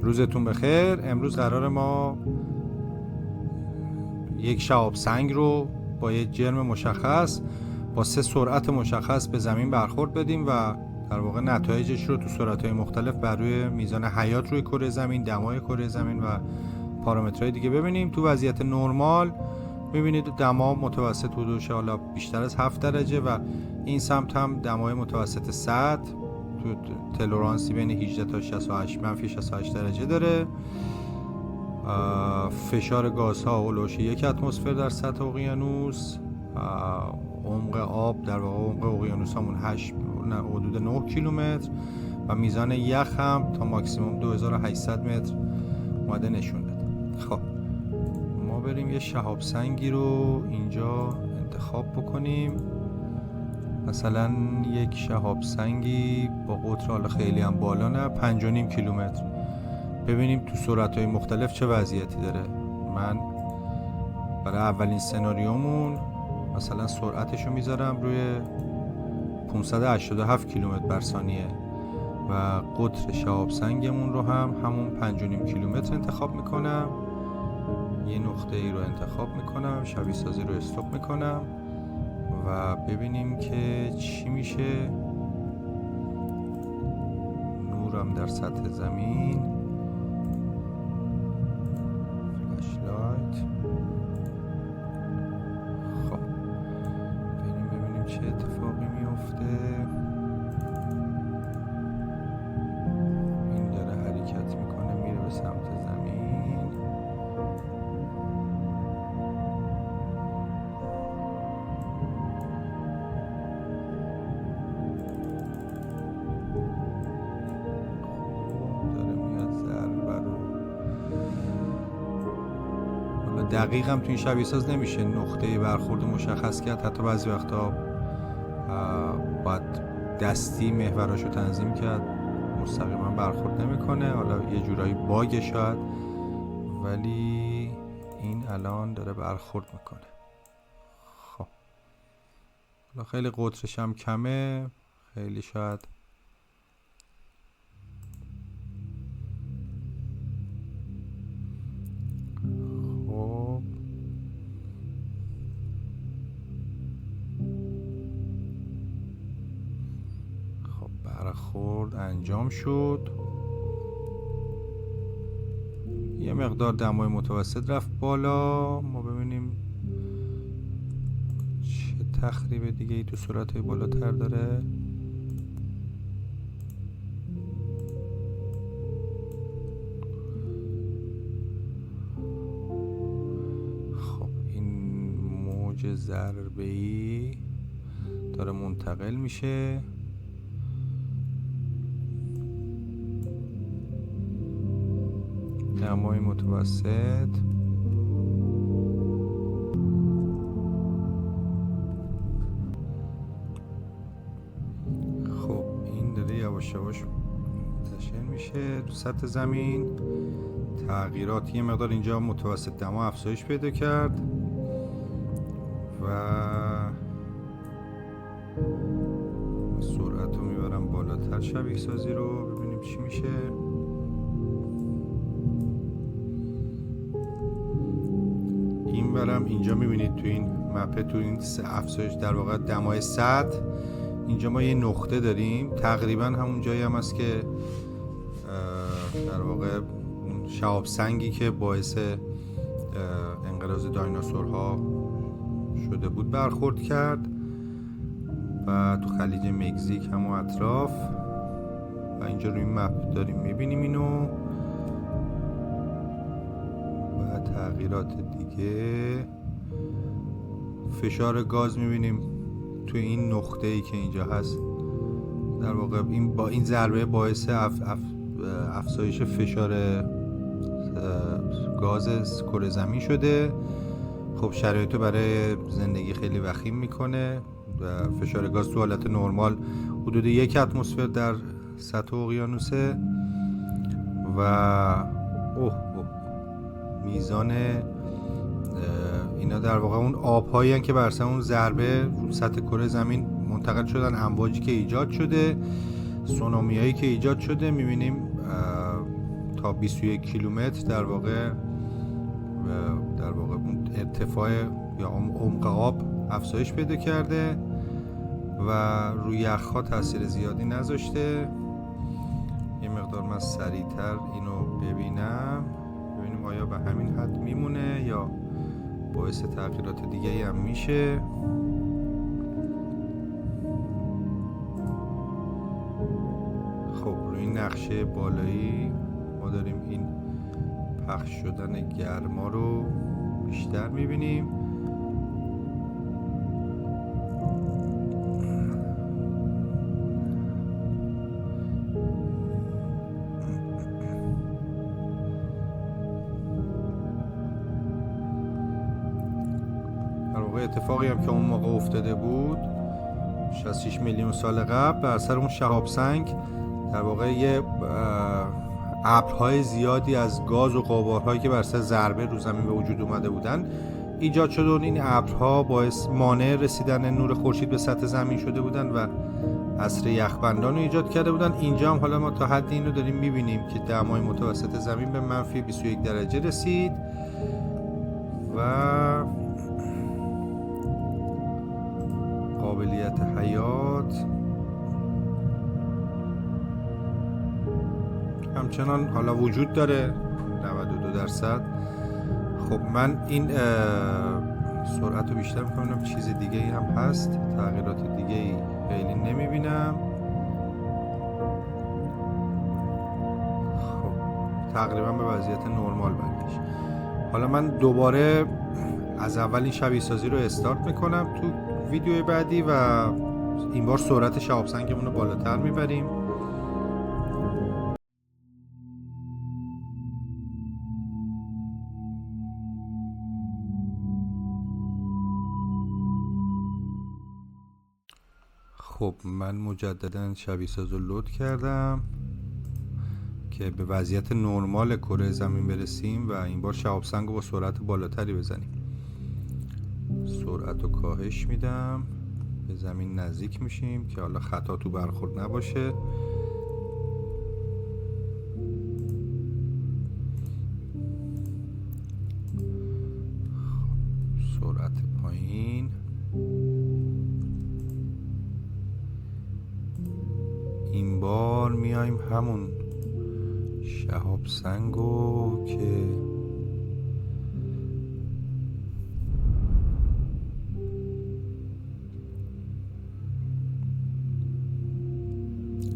روزتون بخیر. امروز قرار ما یک شهاب سنگ رو با یک جرم مشخص با 3 سرعت مشخص به زمین برخورد بدیم و در واقع نتایجش رو تو سرعت‌های مختلف بر روی میزان حیات روی کره زمین، دمای کره زمین و پارامترهای دیگه ببینیم. تو وضعیت نرمال می‌بینید دما متوسط حدودش حالا بیشتر از 7 درجه و این سمت هم دمای متوسط سطح تو تلورانسی بین 18 تا 68 منفی 68 درجه داره. فشار گازها هولوش 1 اتمسفر در سطح اقیانوس. عمق آب در واقع عمق اقیانوس همون حدود 9 کیلومتر و میزان یخ هم تا ماکسیموم 2800 متر اومده نشون داد. خب ما بریم یه شهاب سنگی رو اینجا انتخاب بکنیم، مثلا یک شهاب سنگی با قطر حالا خیلی هم بالا نه 5.5 کیلومتر، ببینیم تو سرعت‌های مختلف چه وضعیتی داره. من برای اولین سناریومون مثلا سرعتشو میذارم روی 587 کیلومتر بر ثانیه و قطر شهاب سنگمون رو هم همون 5.5 کیلومتر انتخاب میکنم. یه نقطه ای رو انتخاب میکنم، شبیه سازی رو استاپ میکنم و ببینیم که چی میشه. نورم در سطح زمین، فلاشلایت. خب بریم ببینیم چه اتفاقی میفته. این داره حرکت میکنه میره به سمت زمین. دقیق هم تو این شبیه ساز نمیشه نقطه برخورد مشخص کرد، حتی بعضی وقتا باید دستی محوراشو تنظیم کرد، مستقیما برخورد نمیکنه. حالا یه جورایی باگ شاید، ولی این الان داره برخورد میکنه. خب حالا خیلی قطرش هم کمه، خیلی شاید برخورد انجام شد. یه مقدار دمای متوسط رفت بالا. ما ببینیم چه تخریب دیگه ای تو سرعت‌های بالاتر داره. خب این موج ضربه‌ای داره منتقل میشه. دمای متوسط. خب این داره یواش یواش منتشر میشه تو سطح زمین. تغییرات یه مقدار اینجا متوسط دما افزایش پیدا کرد و سرعت رو میبرم بالاتر، شبیه سازی رو ببینیم چی میشه. این برم اینجا میبینید تو این مپه، تو این افزایش در واقع دمای سطح، اینجا ما یه نقطه داریم تقریبا همون جایی هم هست که در واقع شهاب سنگی که باعث انقراض دایناسورها شده بود برخورد کرد و تو خلیج مکزیک همون اطراف و اینجا روی مپ داریم میبینیم اینو و تغییرات دیگه. فشار گاز میبینیم توی این نقطه ای که اینجا هست، در واقع این با این ضربه باعث افزایش فشار گاز کره زمین شده. خب شرایطو برای زندگی خیلی وخیم میکنه و فشار گاز تو حالت نرمال حدود 1 اتمسفر در سطح اقیانوسه و میزان اینا در واقع اون آب‌هایی هستن که بر اثر اون ضربه رو سطح کره زمین منتقل شدن، امواجی که ایجاد شده، سونامیایی که ایجاد شده. می‌بینیم تا 21 کیلومتر در واقع اون ارتفاع یا عمق آب افزایش پیدا کرده و روی یخ‌ها تاثیر زیادی نذاشته. یه مقدار من سریعتر اینو ببینیم آیا به همین حد میمونه یا باعث تغییرات دیگه‌ای هم میشه. خب روی نقشه بالایی ما داریم این پخش شدن گرما رو بیشتر میبینیم. در واقع اتفاقی هم که اون موقع افتاده بود 66 میلیون سال قبل بر اثر اون شهاب سنگ در واقع یه ابرهای زیادی از گاز و غبارهایی که بر اثر ضربه رو زمین به وجود اومده بودن ایجاد شده و این ابرها باعث مانع رسیدن نور خورشید به سطح زمین شده بودن و عصر یخبندان رو ایجاد کرده بودن. اینجا هم حالا ما تا حدی این رو داریم میبینیم که دمای متوسط زمین به منفی 21 درجه رسید و قابلیت حیات همچنان حالا وجود داره 92%. خب من این سرعت رو بیشتر میکنم، چیز دیگه ای هم هست، تغییرات دیگه ای خیلی نمیبینم. خب تقریبا به وضعیت نرمال برگشت. حالا من دوباره از اول این شبیه سازی رو استارت میکنم تو ویدیو بعدی و این بار سرعت شهاب سنگمون رو بالاتر میبریم. خب من مجددا شبیه ساز رو لود کردم که به وضعیت نرمال کره زمین برسیم و این بار شهاب سنگ رو با سرعت بالاتری بزنیم. سرعت رو کاهش میدم، به زمین نزدیک میشیم که حالا خطا تو برخورد نباشه. سرعت پایین. این بار میایم همون شهاب سنگو که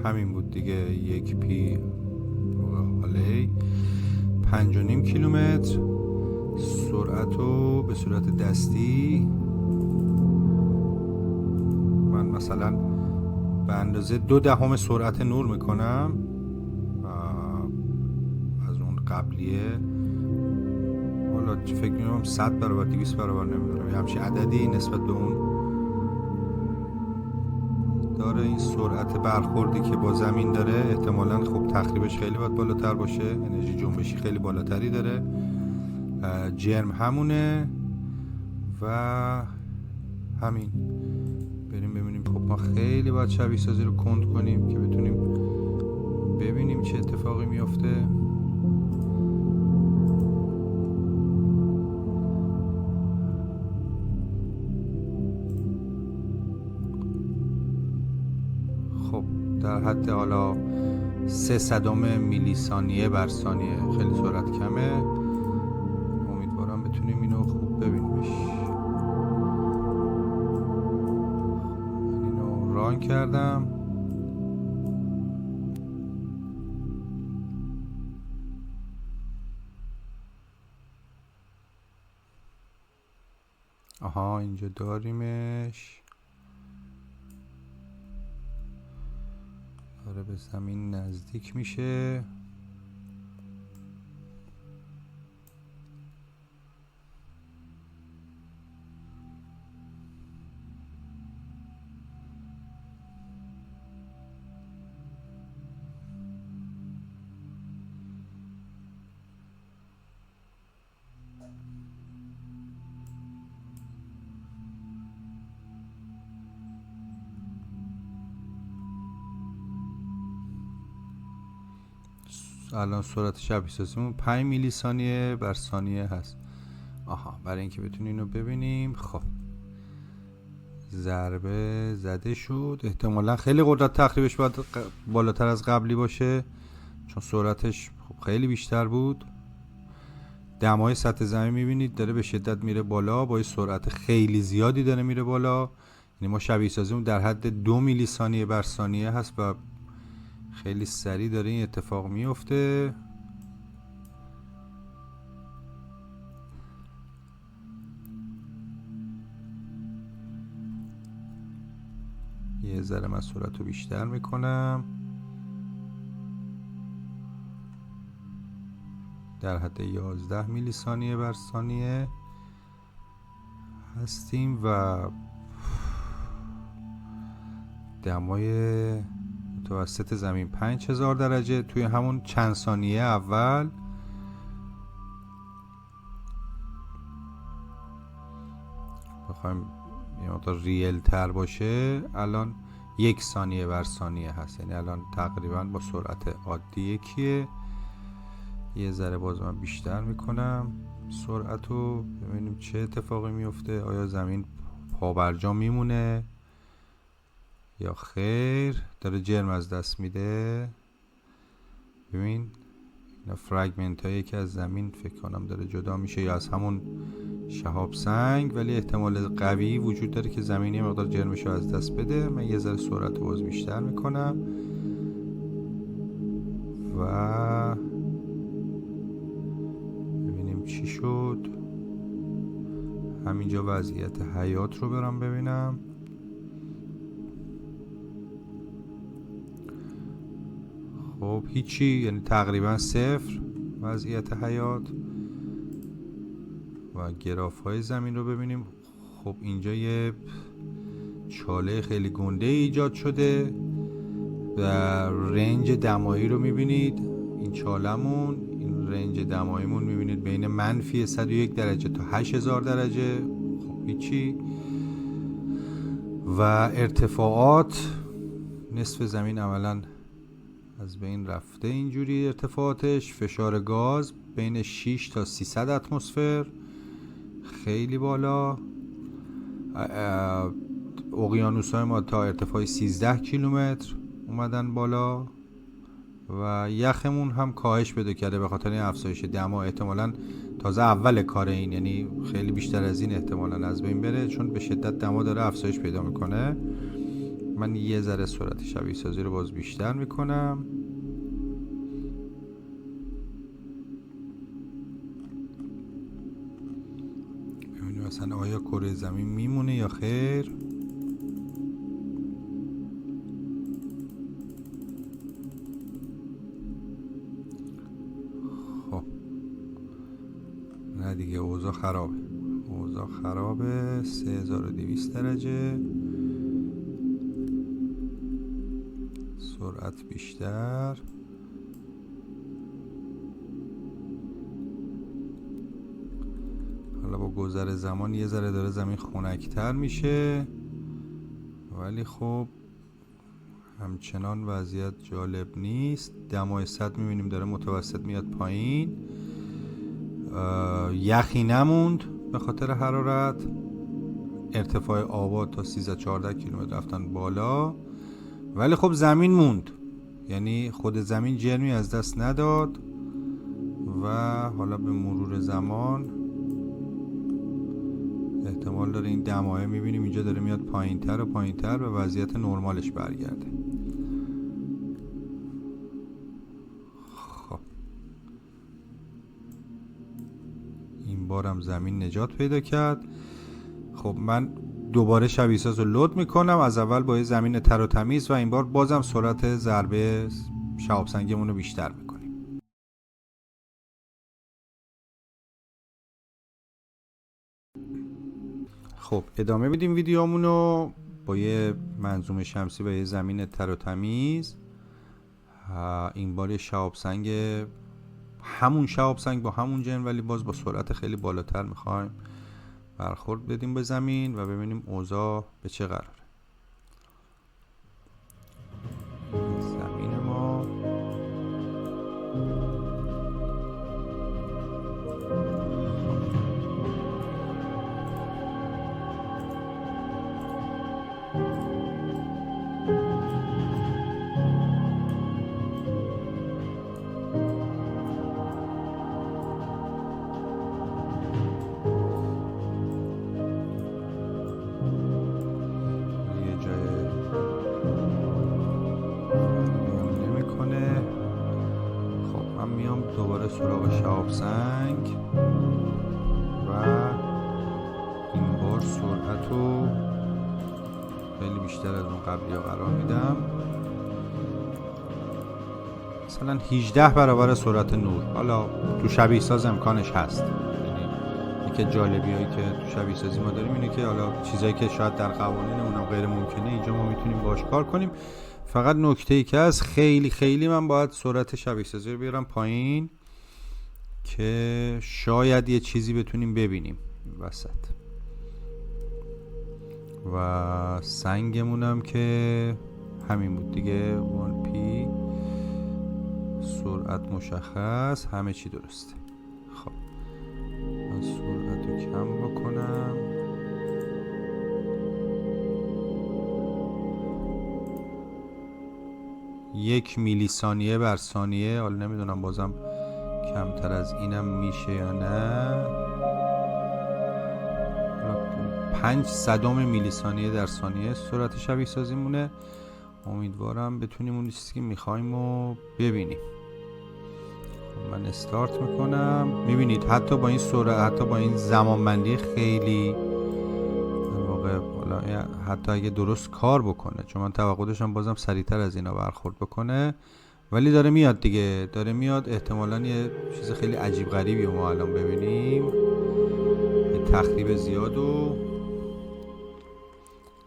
همین بود دیگه، 1 پی حاله 5.5 کیلومتر. سرعت رو به صورت دستی من مثلا به اندازه 0.2 سرعت نور میکنم از اون قبلیه. حالا فکر میکنم 100 برابر 200 برابر نمیدونم یه همچین عددی نسبت به اون داره. این سرعت برخوردی که با زمین داره احتمالاً خب تخریبش خیلی باید بالاتر باشه، انرژی جنبشی خیلی بالاتری داره. جرم همونه و همین. بریم ببینیم. خب ما خیلی باید شبیه سازی رو کند کنیم که بتونیم ببینیم چه اتفاقی میفته. خب در حد حالا 0.03 میلی ثانیه بر ثانیه، خیلی سرعت کمه. امیدوارم بتونیم اینو خوب ببینیمش. من اینو ران کردم. آها اینجا داریمش، داره به زمین نزدیک میشه. الان سرعت شبیه سازیمون 5 میلی ثانیه بر ثانیه هست. آها، برای اینکه بتونیم اینو ببینیم. خب ضربه زده شد، احتمالا خیلی قدرت تخریبش باید بالاتر از قبلی باشه چون سرعتش خب خیلی بیشتر بود. دمای سطح زمین میبینید داره به شدت میره بالا با یه سرعت خیلی زیادی داره میره بالا. یعنی ما شبیه سازیمون در حد 2 میلی ثانیه بر ثانیه هست و خیلی سریع داره این اتفاق میفته. یه ذره من سرعت رو بیشتر میکنم، در حد 11 میلی ثانیه بر ثانیه هستیم و دمای متوسط زمین 5000 درجه توی همون چند ثانیه اول. بخوایم یه مقدار ریل تر باشه الان 1 ثانیه بر ثانیه هست، یعنی الان تقریبا با سرعت عادی یکیه. یه ذره باز من بیشتر میکنم سرعت رو ببینیم چه اتفاقی میفته. آیا زمین پابرجا میمونه یا خیر؟ داره جرم از دست میده. ببین اینا فرگمنت هایی که از زمین فکر کنم داره جدا میشه یا از همون شهاب سنگ، ولی احتمال قوی وجود داره که زمین یه مقدار جرمش رو از دست بده. من یه ذره سرعت رو باز بیشتر میکنم و ببینیم چی شد. همینجا وضعیت حیات رو برام ببینم. خب هیچی، یعنی تقریبا صفر وضعیت حیات. و گراف های زمین رو ببینیم. خب اینجا یه چاله خیلی گنده ایجاد شده و رنج دمایی رو میبینید. این چالمون، این رنج دماییمون میبینید بین منفی 101 درجه تا 8000 درجه. خب هیچی. و ارتفاعات نصف زمین عملا از بین رفته اینجوری ارتفاعاتش. فشار گاز بین 6 تا 300 اتمسفر، خیلی بالا. اقیانوس های ما تا ارتفاع 13 کیلومتر اومدن بالا و یخمون هم کاهش پیدا کرده به خاطر این افزایش دما. احتمالاً تازه اول کار این، یعنی خیلی بیشتر از این احتمالاً از بین بره چون به شدت دما داره افزایش پیدا میکنه. من یه ذره سرعت شبیه سازی رو باز بیشتر میکنم. ببینیم مثلا آیا کره زمین میمونه یا خیر. خب نه دیگه، اوضاع خرابه. 3200 درجه، سرعت بیشتر. حالا با گذر زمان یه ذره داره زمین خنک‌تر میشه، ولی خب همچنان وضعیت جالب نیست. دمای سطح میبینیم داره متوسط میاد پایین. یخی نموند به خاطر حرارت. ارتفاع آباد تا 13-14 کیلومتر رفتن بالا، ولی خب زمین موند، یعنی خود زمین جرمی از دست نداد. و حالا به مرور زمان احتمال داره این دمایه میبینیم اینجا داره میاد پایین تر و پایین تر و وضعیت نرمالش برگرده. خب این بارم زمین نجات پیدا کرد. خب من دوباره شبیه ساز رو لود میکنم از اول با یه زمین تر و تمیز و این بار بازم سرعت ضربه شهاب سنگمون رو بیشتر میکنیم. خب ادامه میدیم ویدیومونو با یه منظومه شمسی و یه زمین تر و تمیز. این بار یه شهاب سنگ، همون شهاب سنگ با همون جن، ولی باز با سرعت خیلی بالاتر میخوایم برخورد بدیم به زمین و ببینیم اوضاع به چه قراره. زمین ما سراغ شهاب سنگ و این بار سرعت رو خیلی بیشتر از اون قبلی ها قرار میدم، مثلا 18 برابر سرعت نور. حالا تو شبیه ساز امکانش هست، یکی جالبی هایی که تو شبیه سازی ما داریم اینه که حالا چیزایی که شاید در قوانین اونم غیر ممکنه اینجا ما میتونیم باش کار کنیم. فقط نکته ای که از خیلی من باید سرعت شبیه سازی رو بیارم پایین که شاید یه چیزی بتونیم ببینیم وسط. و سنگمونم که همین بود دیگه، 1P سرعت مشخص، همه چی درسته. خب من سرعت رو کم بکنم، یک میلی ثانیه بر ثانیه. حالا نمیدونم بازم کمتر از اینم میشه یا نه. 500 میلی ثانیه در ثانیه سرعت شبیه سازی مونه. امیدوارم بتونیم اون چیزی که میخوایم رو ببینیم. من استارت میکنم. میبینید حتی با این سرعت، حتی با این زمانبندی خیلی واقع، حتی اگه درست کار بکنه، چون من توقع داشتم بازم سریعتر از اینا برخورد بکنه، ولی داره میاد دیگه، داره میاد. احتمالاً یه چیز خیلی عجیب غریبی رو ما الان ببینیم، یه تخریب زیاد و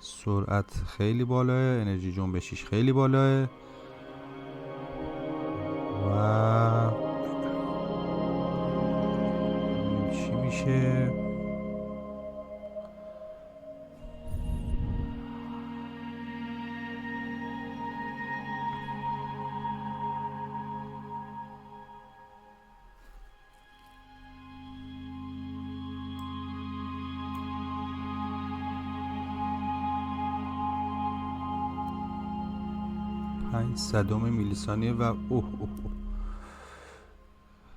سرعت خیلی بالاه، انرژی جنبشیش خیلی بالاه و چی میشه. صدم میلی ثانیه و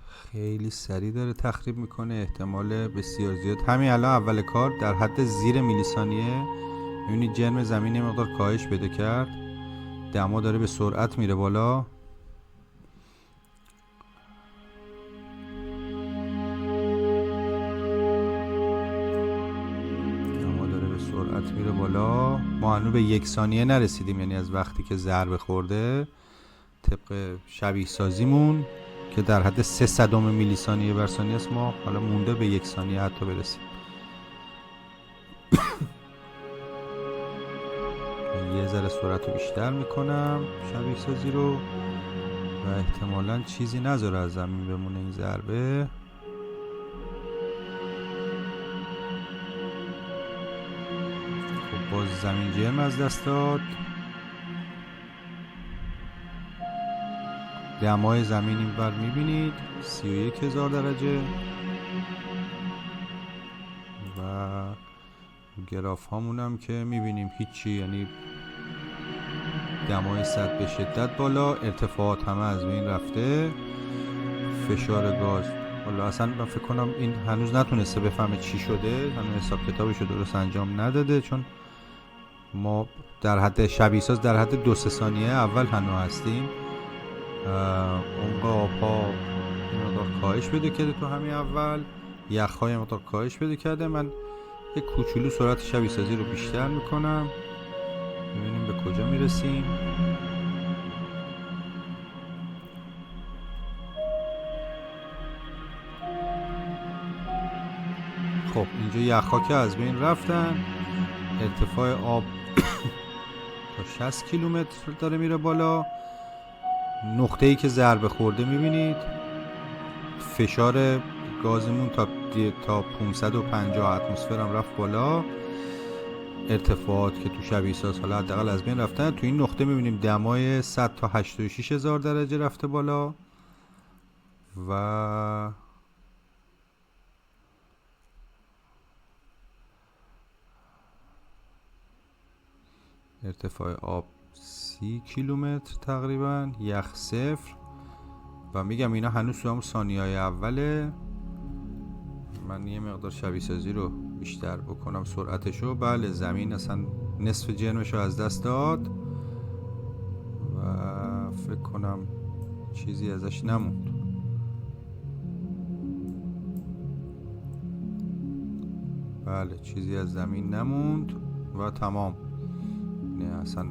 خیلی سریع داره تخریب میکنه. احتمال بسیار زیاد همین الان اول کار در حد زیر میلی ثانیه. میبینید جرم زمین یه مقدار کاهش پیدا کرد، دما داره به سرعت میره بالا. سرعت میره بالا. ما هنوز به 1 ثانیه نرسیدیم، یعنی از وقتی که ضربه خورده طبق شبیه سازیمون که در حد 300 میلی ثانیه بر ثانیه است، ما حالا مونده به 1 ثانیه حتی برسیم. یه ذره سرعت رو بیشتر میکنم شبیه سازی رو و احتمالاً چیزی نذاره از زمین بمونه این ضربه. باز زمین جرم از دست داد. دمای زمین این بر میبینید 31,000 درجه و گراف هامون هم که میبینیم هیچی، یعنی دمای سطح به شدت بالا، ارتفاعات همه از بین رفته، فشار گاز والا اصلا من فکر کنم این هنوز نتونسته بفهمه چی شده، هنوز حساب کتابشو درست انجام نداده، چون ما در حد شبیه ساز در حد 2-3 ثانیه اول هنوز هستیم. عمق آب‌ها مقدار کاهش بده کرده تو همین اول، یخ‌های مقدار کاهش بده کرده. من یک کوچولو سرعت شبیه سازی رو بیشتر میکنم، ببینیم به کجا میرسیم. خب اینجا یخ‌ها که از بین رفتن، ارتفاع آب تا 60 کیلومتر داره میره بالا. نقطه‌ای که ضربه خورده میبینید فشار گازمون تا 550 اتمسفر هم رفت بالا. ارتفاعات که تو شبیه ساز حالا حداقل از بین رفتن. تو این نقطه میبینیم دمای 100 تا 86,000 درجه رفته بالا و ارتفاع آب 30 کیلومتر تقریبا، یخ صفر. و میگم اینا هنوز تو همون ثانیه‌های اوله. من یه مقدار شبیه سازی رو بیشتر بکنم سرعتشو. بله زمین اصلا نصف جرمشو از دست داد و فکر کنم چیزی ازش نموند. بله چیزی از زمین نموند و تمام. نه اصلا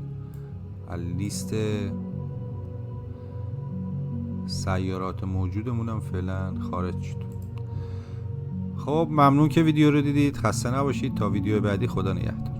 لیست سیارات موجودمون هم فعلا خارج شد. خب ممنون که ویدیو رو دیدید. خسته نباشید. تا ویدیو بعدی، خدا نگهدار.